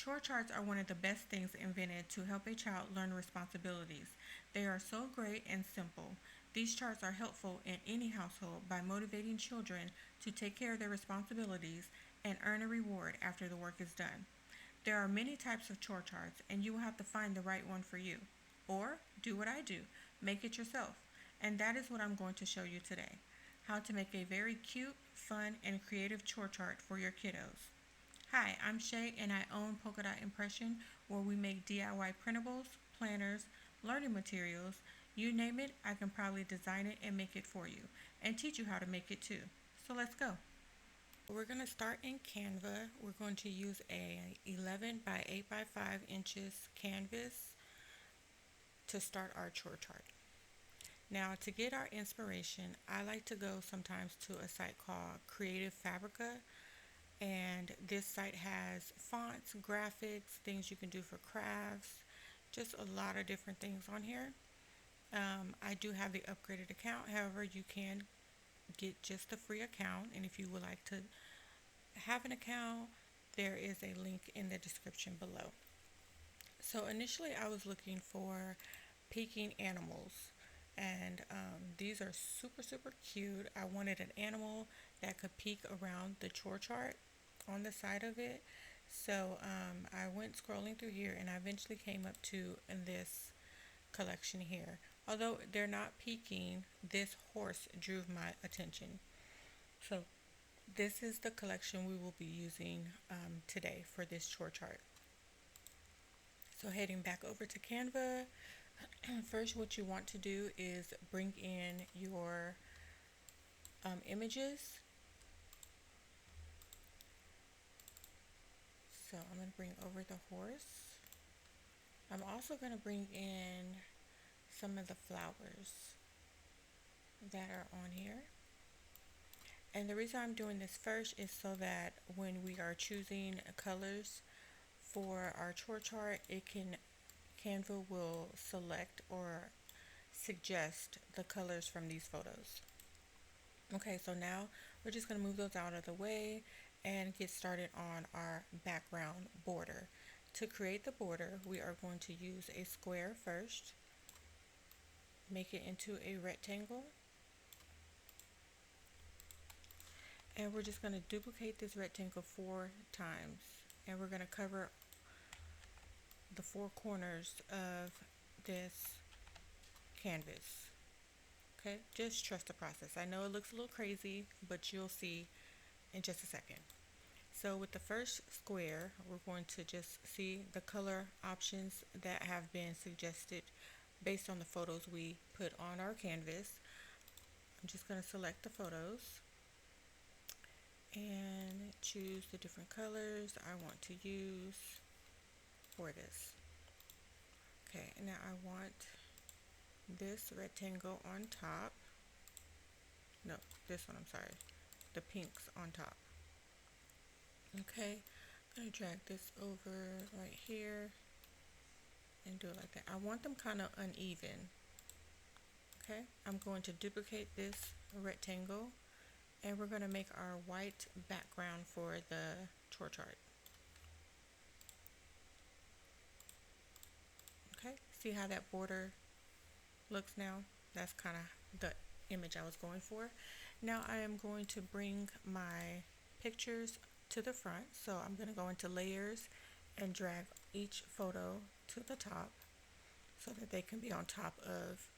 Chore charts are one of the best things invented to help a child learn responsibilities. They are so great and simple. These charts are helpful in any household by motivating children to take care of their responsibilities and earn a reward after the work is done. There are many types of chore charts, and you will have to find the right one for you. Or do what I do, make it yourself. And that is what I'm going to show you today: how to make a very cute, fun, and creative chore chart for your kiddos. Hi, I'm Shay, and I own Polka Dot Impression, where we make DIY printables, planners, learning materials. You name it, I can probably design it and make it for you, and teach you how to make it too. So let's go. We're going to start in Canva. We're going to use a 11 by 8 by 5 inches canvas to start our chore chart. Now, to get our inspiration, I like to go sometimes to a site called Creative Fabrica, and this site has fonts, graphics, things you can do for crafts, just a lot of different things on here. I do have the upgraded account, however, you can get just the free account, and if you would like to have an account, there is a link in the description below. So initially I was looking for peeking animals, and these are super cute. I wanted an animal that could peek around the chore chart on the side of it. So I went scrolling through here, and I eventually came up to this collection here. Although they're not peeking, this horse drew my attention. So this is the collection we will be using today for this chore chart. So heading back over to Canva, first what you want to do is bring in your images. So I'm going to bring over the horse. I'm also going to bring in some of the flowers that are on here. And the reason I'm doing this first is so that when we are choosing colors for our chore chart, Canva will select or suggest the colors from these photos. Okay, so now we're just going to move those out of the way and get started on our background border. To create the border, we are going to use a square first, make it into a rectangle, and we're just going to duplicate this rectangle 4 times, and we're going to cover the 4 corners of this canvas. Okay, just trust the process. I know it looks a little crazy, but you'll see in just a second. So with the first square, we're going to just see the color options that have been suggested based on the photos we put on our canvas. I'm just going to select the photos and choose the different colors I want to use for this. Okay, and now I want this rectangle on top. No, this one, I'm sorry. The pinks on top. Okay, I'm going to drag this over right here and do it like that. I want them kind of uneven. Okay, I'm going to duplicate this rectangle, and we're going to make our white background for the chore chart. Okay, see how that border looks now? That's kind of the image I was going for. Now I am going to bring my pictures to the front. So I'm going to go into layers and drag each photo to the top so that they can be on top of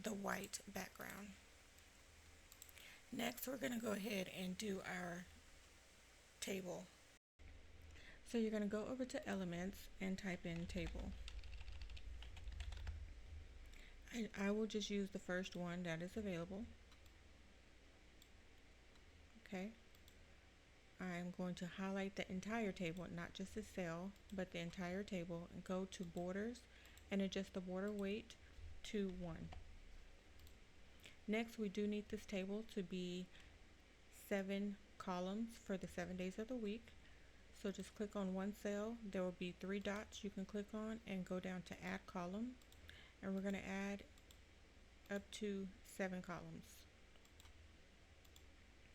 the white background. Next, we're going to go ahead and do our table. So you're going to go over to Elements and type in Table. I will just use the first one that is available. Okay. I'm going to highlight the entire table, not just the cell, but the entire table, and go to Borders and adjust the border weight to 1. Next, we do need this table to be 7 columns for the 7 days of the week. So just click on one cell. There will be 3 dots you can click on and go down to Add Column. And we're going to add up to 7 columns.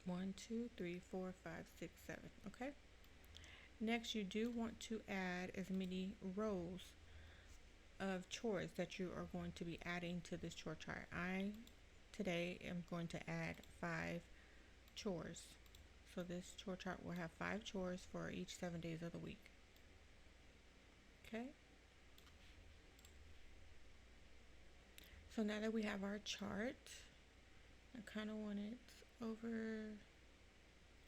1, 2, 3, 4, 5, 6, 7. Okay. Next, you do want to add as many rows of chores that you are going to be adding to this chore chart. I today am going to add 5 chores. So this chore chart will have 5 chores for each 7 days of the week. Okay. So now that we have our chart, I kind of want it over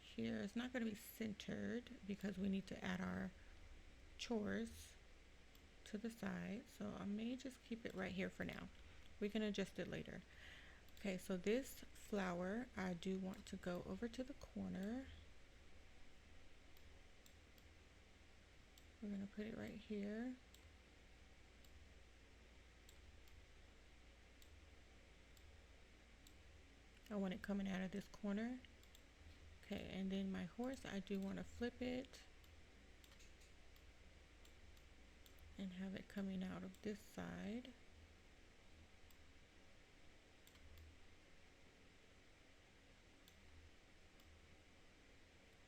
here. It's not going to be centered because we need to add our chores to the side. So I may just keep it right here for now. We can adjust it later. Okay, so this flower, I do want to go over to the corner. We're going to put it right here. I want it coming out of this corner. Okay, and then my horse, I do want to flip it and have it coming out of this side.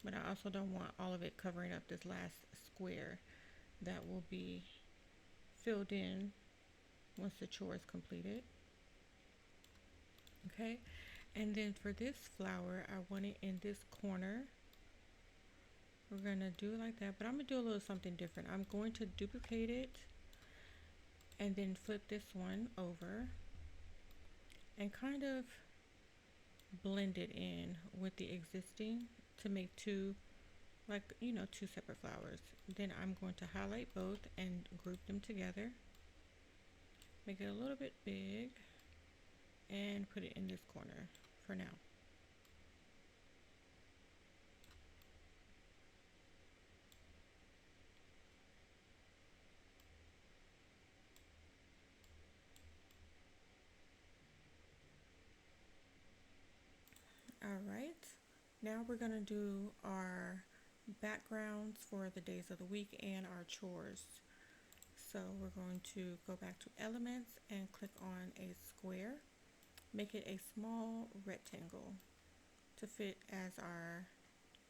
But I also don't want all of it covering up this last square that will be filled in once the chore is completed. Okay, and then for this flower, I want it in this corner. We're gonna do it like that, but I'm gonna do a little something different. I'm going to duplicate it and then flip this one over and kind of blend it in with the existing to make two, like, you know, 2 separate flowers. Then I'm going to highlight both and group them together, make it a little bit big, and put it in this corner for now. All right, now we're gonna do our backgrounds for the days of the week and our chores. So we're going to go back to elements and click on a square, make it a small rectangle to fit as our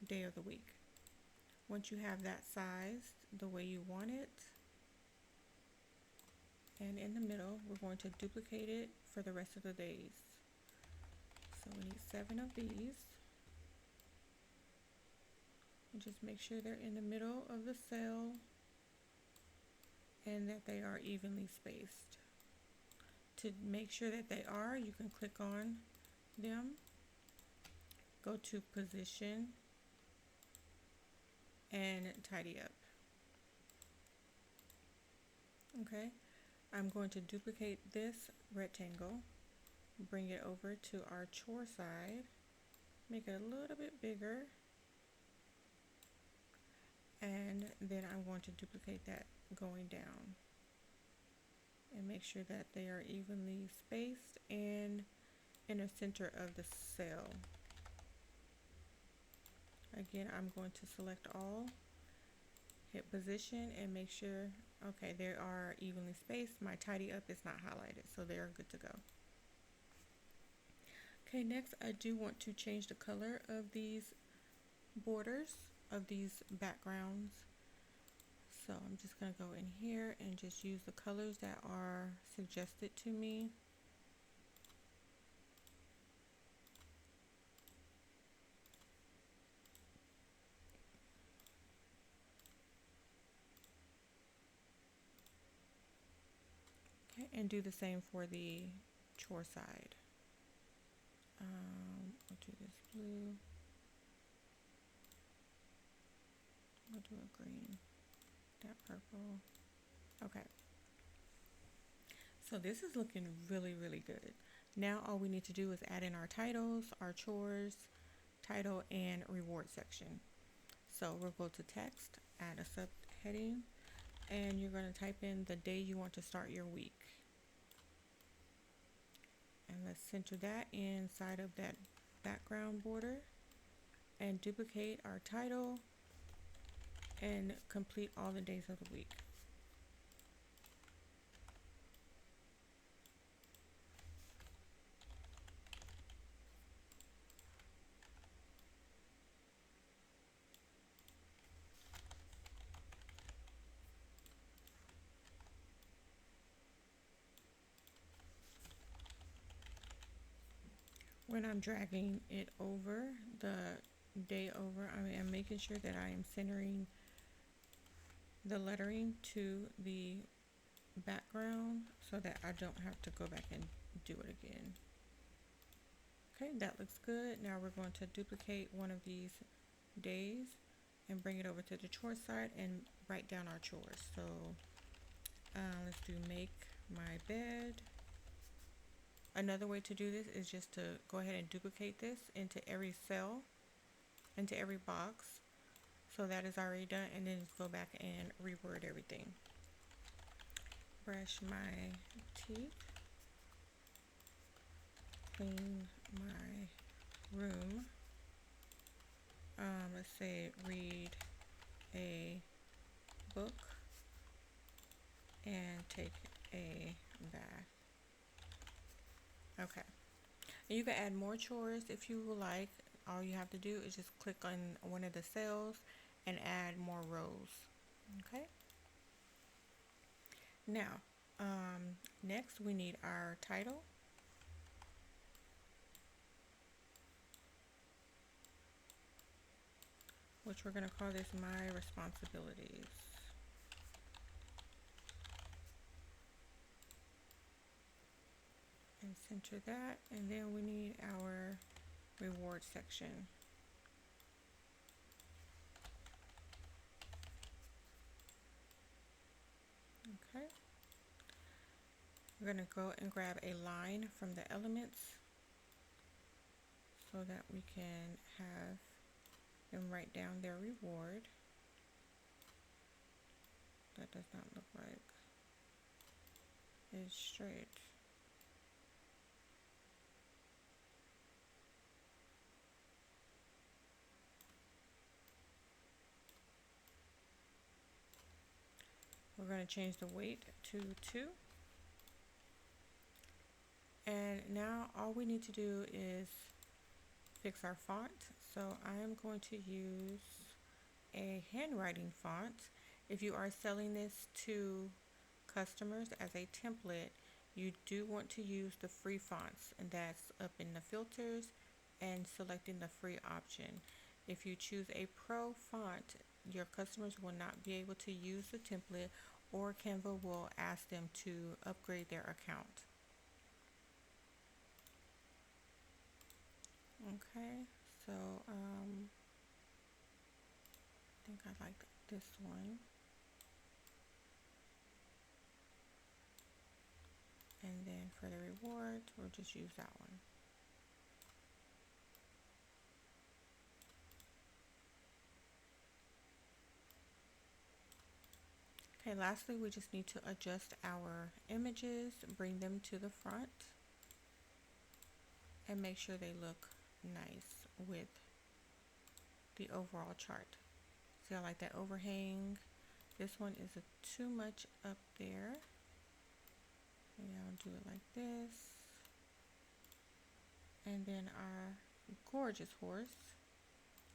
day of the week. Once you have that sized the way you want it, and in the middle, we're going to duplicate it for the rest of the days. So we need 7 of these. And just make sure they're in the middle of the cell and that they are evenly spaced. To make sure that they are, you can click on them, go to position, and tidy up. Okay, I'm going to duplicate this rectangle, bring it over to our chore side, make it a little bit bigger, and then I'm going to duplicate that going down and make sure that they are evenly spaced and in the center of the cell. Again, I'm going to select all, hit position, and make sure, okay, they are evenly spaced. My tidy up is not highlighted, so they're good to go. Okay, next I do want to change the color of these borders, of these backgrounds. So I'm just going to go in here and just use the colors that are suggested to me. Okay, and do the same for the chore side. I'll do this blue. I'll do a green, that purple. Okay. So this is looking really, really good. Now all we need to do is add in our titles, our chores, title, and reward section. So we'll go to text, add a subheading, and you're going to type in the day you want to start your week. And let's center that inside of that background border and duplicate our title and complete all the days of the week. when I'm dragging it over, the day over, I'm making sure that I am centering the lettering to the background so that I don't have to go back and do it again. Okay, that looks good. Now we're going to duplicate one of these days and bring it over to the chore side and write down our chores. So let's do make my bed. Another way to do this is just to go ahead and duplicate this into every cell, into every box. So that is already done, and then just go back and reword everything. Brush my teeth. Clean my room. Let's say read a book and take a bath. Okay. And you can add more chores if you would like. All you have to do is just click on one of the cells and add more rows. Okay. Now, next we need our title. Which we're going to call this My Responsibilities. And center that, and then we need our reward section. Okay. We're going to go and grab a line from the elements so that we can have them write down their reward. That does not look like it's straight. We're going to change the weight to 2. And now all we need to do is fix our font. So I am going to use a handwriting font. If you are selling this to customers as a template, you do want to use the free fonts, and that's up in the filters and selecting the free option. If you choose a pro font, your customers will not be able to use the template, or Canva will ask them to upgrade their account. Okay, so I think I like this one. And then for the rewards, we'll just use that one. Okay, lastly, we just need to adjust our images, bring them to the front, and make sure they look nice with the overall chart. See, I like that overhang. This one is too much up there. Maybe I'll do it like this. And then our gorgeous horse.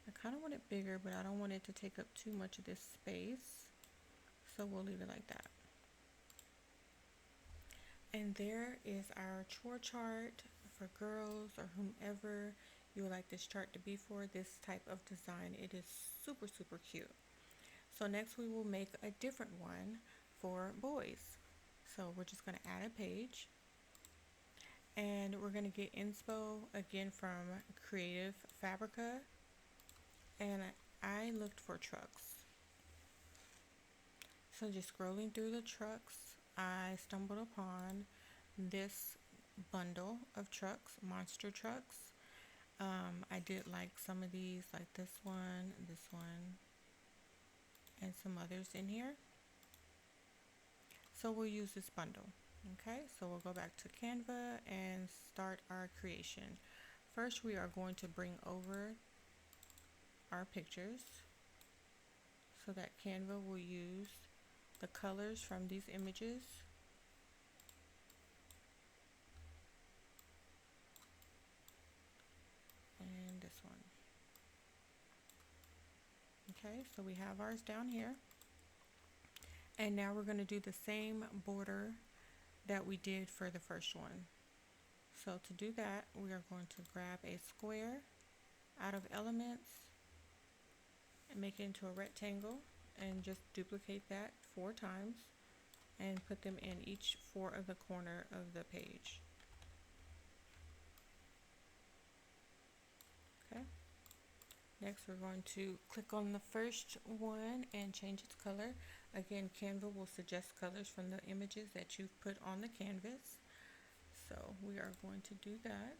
I kind of want it bigger, but I don't want it to take up too much of this space. So we'll leave it like that. And there is our chore chart for girls or whomever you would like this chart to be for, this type of design. It is super, super cute. So next we will make a different one for boys. So we're just going to add a page. And we're going to get inspo again from Creative Fabrica. And I looked for trucks. So just scrolling through the trucks, I stumbled upon this bundle of trucks, monster trucks. I did like some of these, like this one, and some others in here. So we'll use this bundle. Okay, so we'll go back to Canva and start our creation. First, we are going to bring over our pictures so that Canva will use the colors from these images. And this one. Okay, so we have ours down here. And now we're going to do the same border that we did for the first one. So to do that, we are going to grab a square out of elements and make it into a rectangle and just duplicate that 4 times and put them in each 4 of the corner of the page. Okay. Next, we're going to click on the first one and change its color. Again, Canva will suggest colors from the images that you've put on the canvas. So we are going to do that.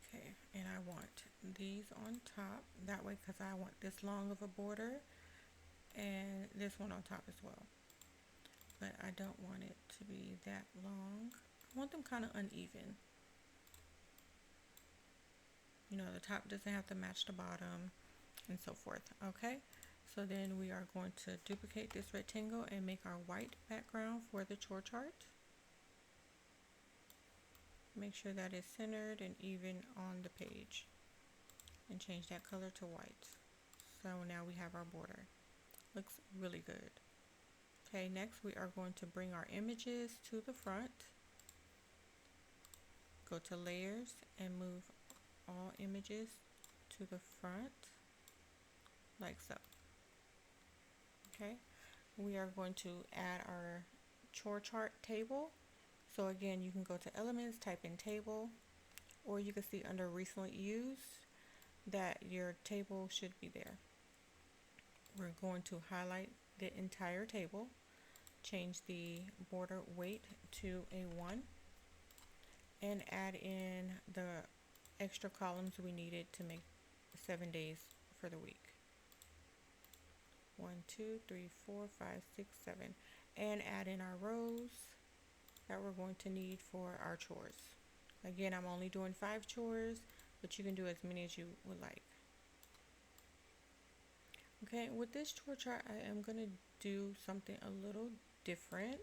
Okay, and I want these on top. That way, because I want this long of a border and this one on top as well. But I don't want it to be that long. I want them kind of uneven. You know, the top doesn't have to match the bottom and so forth. Okay, so then we are going to duplicate this rectangle and make our white background for the chore chart. Make sure that it's centered and even on the page and change that color to white. So now we have our border. Looks really good. Okay, next we are going to bring our images to the front. Go to layers and move all images to the front like so. Okay, we are going to add our chore chart table. So again, you can go to elements, type in table, or you can see under recently used that your table should be there. We're going to highlight the entire table, change the border weight to a 1, and add in the extra columns we needed to make 7 days for the week. 1, 2, 3, 4, 5, 6, 7, and add in our rows that we're going to need for our chores. Again, I'm only doing 5 chores, but you can do as many as you would like. Okay, with this chore chart, I am going to do something a little different.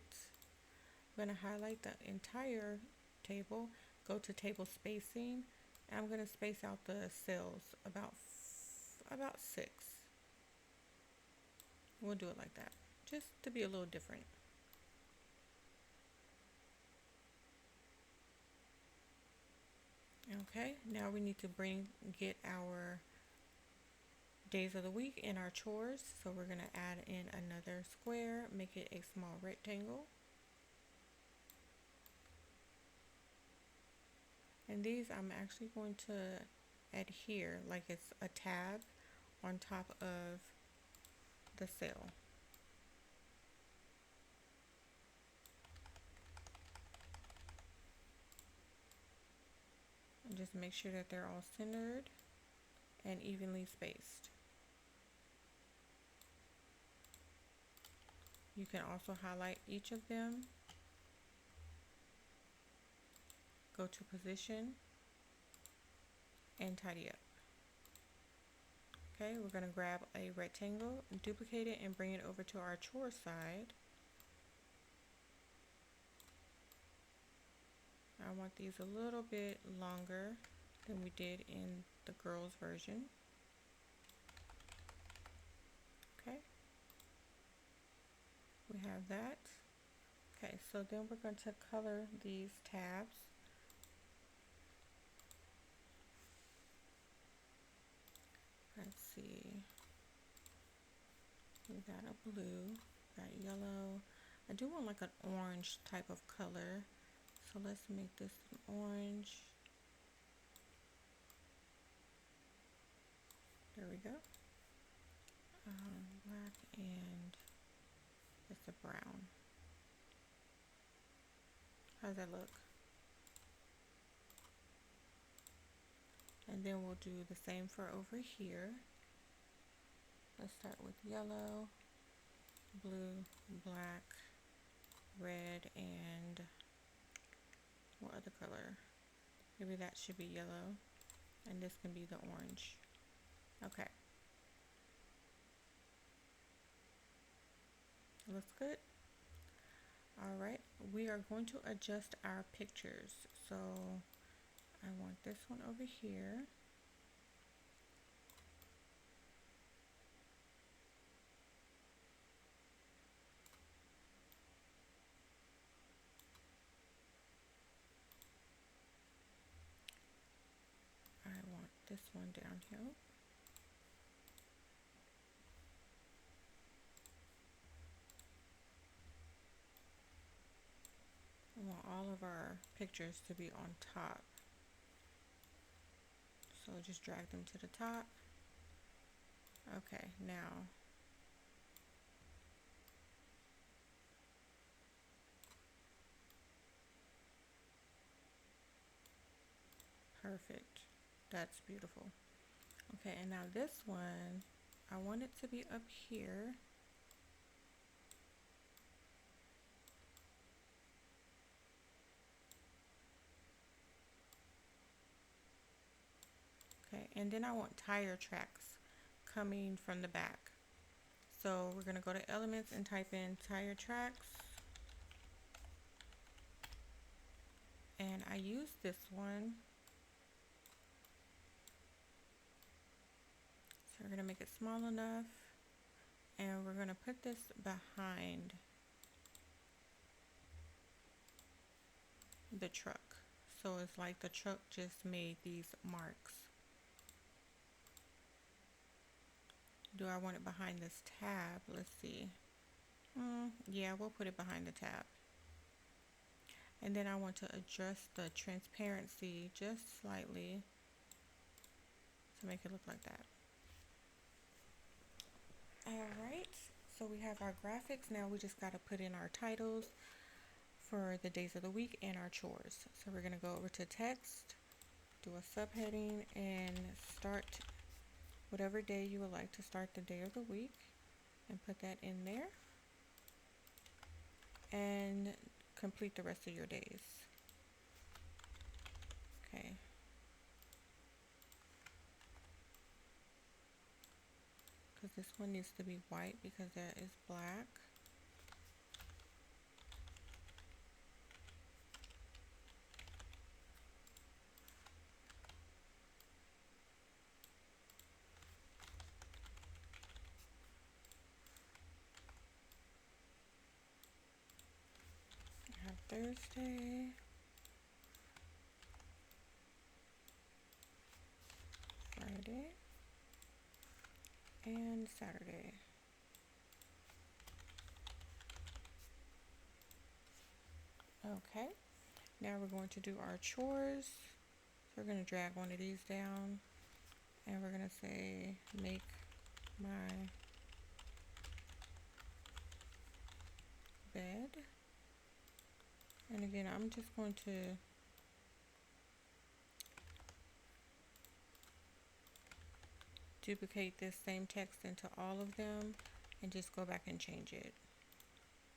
I'm going to highlight the entire table, go to table spacing, and I'm going to space out the cells about 6. We'll do it like that, just to be a little different. Okay, now we need to get our days of the week in our chores. So we're going to add in another square, make it a small rectangle. And these I'm actually going to adhere like it's a tab on top of the cell. And just make sure that they're all centered and evenly spaced. You can also highlight each of them, go to position, and tidy up. Okay, we're going to grab a rectangle, duplicate it, and bring it over to our chore side. I want these a little bit longer than we did in the girls' version. Okay, we have that. Okay, so then we're going to color these tabs. Let's see, we got a blue, got yellow. I do want like an orange type of color, so let's make this an orange. There we go. Black and it's a brown. How does that look? And then we'll do the same for over here. Let's start with yellow, blue, black, red, and what other color? Maybe that should be yellow, and this can be the orange. Okay. Looks good. All right, we are going to adjust our pictures. So I want this one over here. this one down here. We want all of our pictures to be on top. So just drag them to the top. Okay, now perfect. That's beautiful. Okay, and now this one, I want it to be up here. Okay, and then I want tire tracks coming from the back. So we're gonna go to elements and type in tire tracks. And I use this one. So we're gonna make it small enough, and we're gonna put this behind the truck. So it's like the truck just made these marks. Do I want it behind this tab? Let's see. Yeah, we'll put it behind the tab. And then I want to adjust the transparency just slightly to make it look like that. Alright, so we have our graphics. Now we just got to put in our titles for the days of the week and our chores. So we're going to go over to text, do a subheading, and start whatever day you would like to start the day of the week, and put that in there, and complete the rest of your days. Okay. Because this one needs to be white because that is black. I have Thursday, Friday, and Saturday. Okay, now we're going to do our chores. So we're going to drag one of these down, and we're going to say make my bed. And again, I'm just going to duplicate this same text into all of them and just go back and change it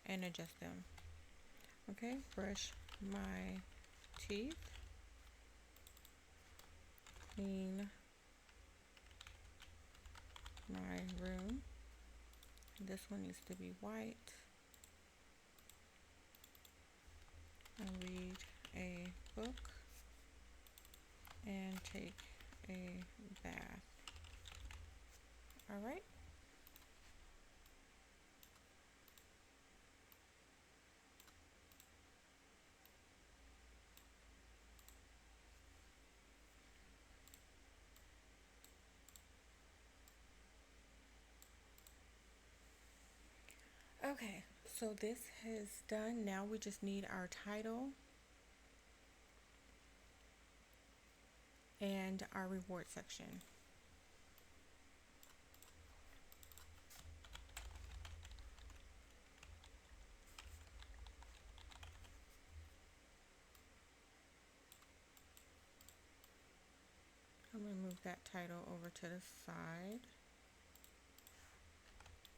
and adjust them. Okay, brush my teeth, clean my room. This one needs to be white. I read a book and take a bath. All right. Okay, so this is done. Now we just need our title and our reward section. I'm going to move that title over to the side.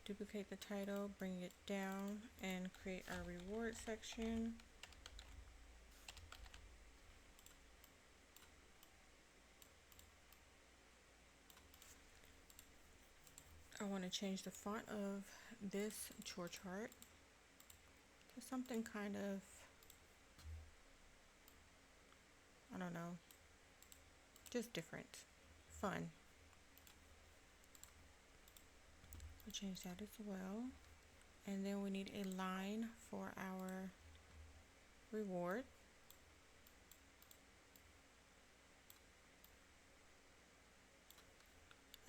Duplicate the title, bring it down, and create our reward section. I want to change the font of this chore chart to something kind of, I don't know, just different, fun. We'll change that as well. And then we need a line for our reward.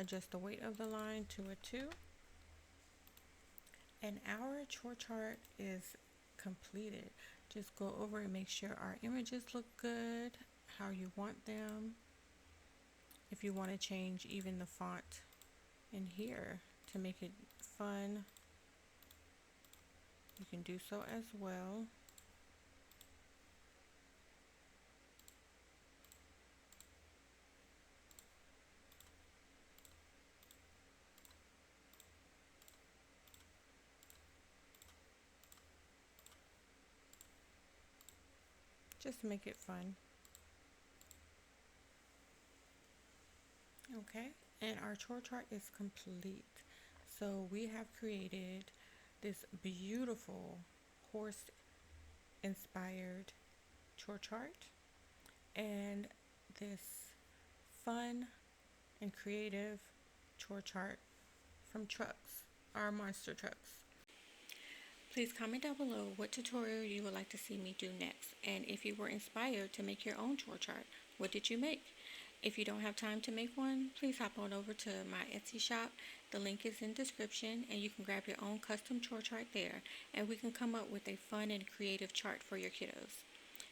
adjust the weight of the line to a 2. And our chore chart is completed. Just go over and make sure our images look good, how you want them. If you want to change even the font in here to make it fun, you can do so as well. Just to make it fun. Okay, and our chore chart is complete. So we have created this beautiful horse inspired chore chart and this fun and creative chore chart from trucks, our monster trucks. Please comment down below what tutorial you would like to see me do next, and if you were inspired to make your own chore chart, what did you make? If you don't have time to make one, please hop on over to my Etsy shop. The link is in description, and you can grab your own custom chore chart there, and we can come up with a fun and creative chart for your kiddos.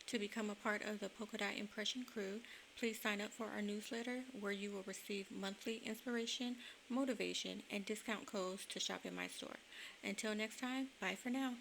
To become a part of the Polka Dot Impression crew, please sign up for our newsletter where you will receive monthly inspiration, motivation, and discount codes to shop in my store. Until next time, bye for now.